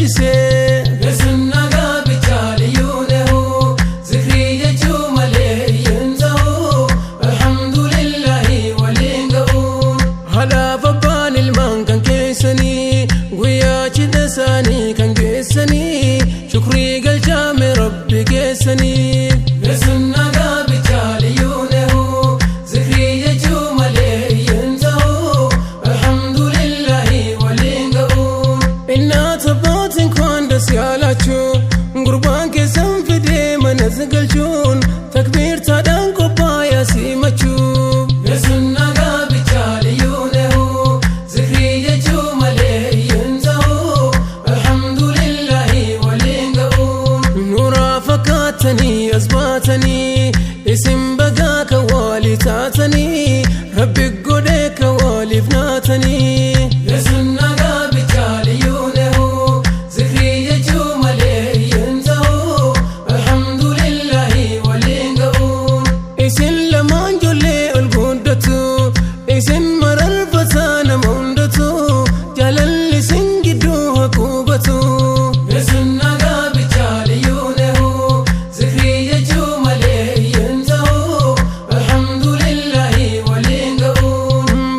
jiraachise Sunna gaabichaali yuunehu zikriya chumale yanzahu alhamdulillahi walingau halaaf abbaan ilmaan kan keessanii guyyaa cidha isaanii kan geessanii shukrii galchaame rabbi keessanii Sunna gaabichaali yuunehu zikriya chumale yanzahu alhamdulillahi walingau innaata baatin kwandas yaalachuun gurbaan keessan fidee manas galchuun takbiirtaadhaan qophaa'aa simachuu Sunna gaabichaali yuunehu zikriya chumale yanzahu alhamdulillahi walingau nuuraa fakkaatanii as baatanii isin bagaa kan walii taatanii rabbi godhee kan waliif naatanii Sunna gaabichaali yuunehu zikriya chumale yanzahu alhamdulillahi walingau isin lamaan ijoollee ol guddatu isin mararfataa nama hundatu jaalalli isin gidduu haquubatu Sunna gaabichaali yuunehu zikriya chumale yanzahu alhamdulillahi walingau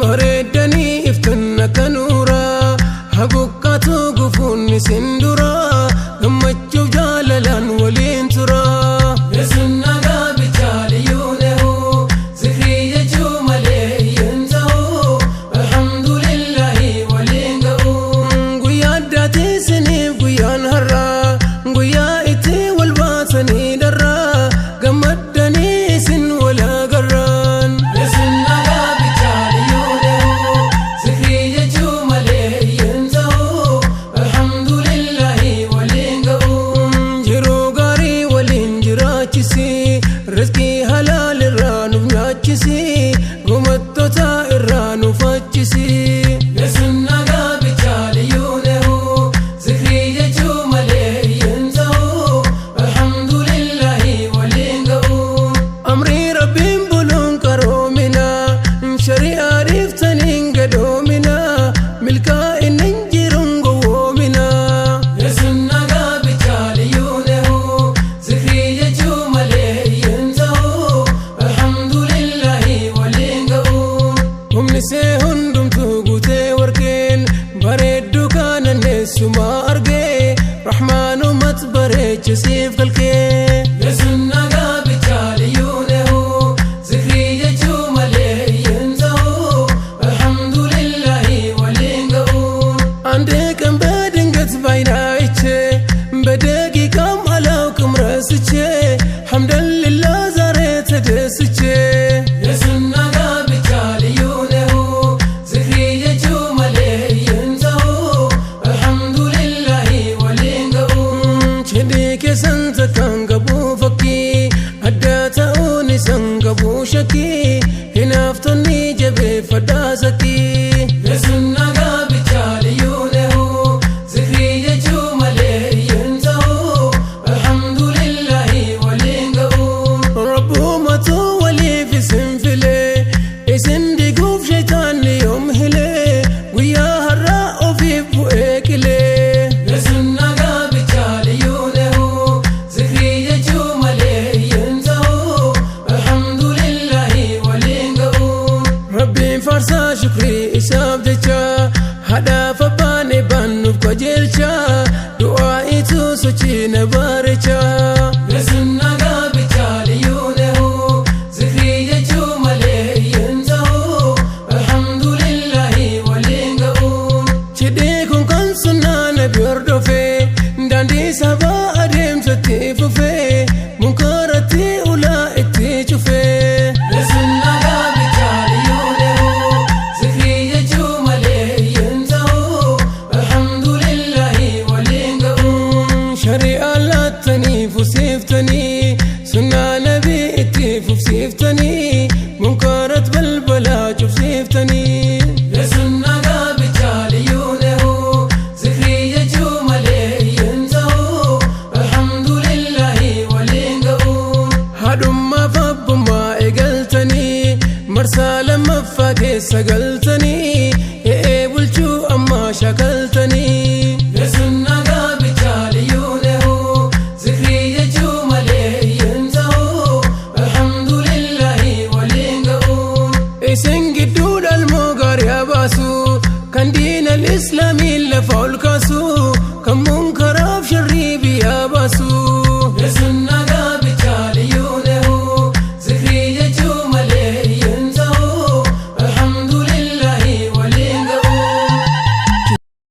bareeddanii iftan akka nuuraa haguqqatu gufuun isin duraa gammachuuf jaalalaan waliin turaa Sunna gaabichaali yuunehu zikriya chumale yanzahu alhamdulillahi walingau guyyaa addaati isiniif guyyaan har'aa guyyaa itti wal baatanii darraa gammaddanii isin wal agarraan Sunna gaabichaali yuunehu zikriya chumale yanzahu alhamdulillahi walingau yeroo gaarii waliin jiraachisi rizqii halaal irraa nuuf nyaachisi gumattoota irraa nuuf achisi Sunna gaabichaali yuunehu zikriya chumale yanzahu alhamdulillahi walingau amrii rabbiin buluun qaroomina shari'aa dhiiftaniin gadoomina milkaa'innin jiruun gowwoomina Sunna gaabichaali yuunehu zikriya chumale yanzahu alhamdulillahi walingau humnisee hundumtuu guutee warqeen bareedduu kaananneessumaa argee rahmaanumat bareechisiif kalkee Sunna gaabichaali yuunehu zikriya chumale yanzahu alhamdulillahi walingau andee kan badingat baay'inaayichee በደቂቃም አላውቅም ረስቼ ሐምደልላህ ዛሬ ተደስቼ Sunna gaabichaali yuunehu zikriya chumale yanzahu alhamdulillahi walingau cidhii keessan takkaan qabuu fakkii addaa ta'uun isan qabuu shakkii hinaaftonni jabeeffadhaa sakkii Sunna gaabichaali yuunehu zikriya chumale yanzahu alhamdulillahi walingau rabbumatu waliif isin filee isin diguuf shaytaanni yoom hilee guyyaa har'aa ofiif bu'ee qilee Sunna gaabichaali yuunehu zikriya chumale yanzahu alhamdulillahi walingau rabbiin faarsaa shukrii isaaf jecha hadhaaf abbaan eebbaan nuuf qajeelcha du'aa'itu sochii na bareecha Sunna gaabichaali yuunehu zikriya chumale yanzahu alhamdulillahi walingau cidhii kun kan sunnaa nabi hordofee daandii sabaa adeemsatti fufee munkaaratti ulaa itti cufee Sunna gaabichaali yuunehu zikriya chumale yanzahu alhamdulillahi walingau shari'aa laattanii fusiiftanii sunnaa nabii itti fufsiiftanii munkaarat balbalaa cufsiiftanii Sunna gaabichaali yuunehu zikriya chumale كم منكر في شري بيابا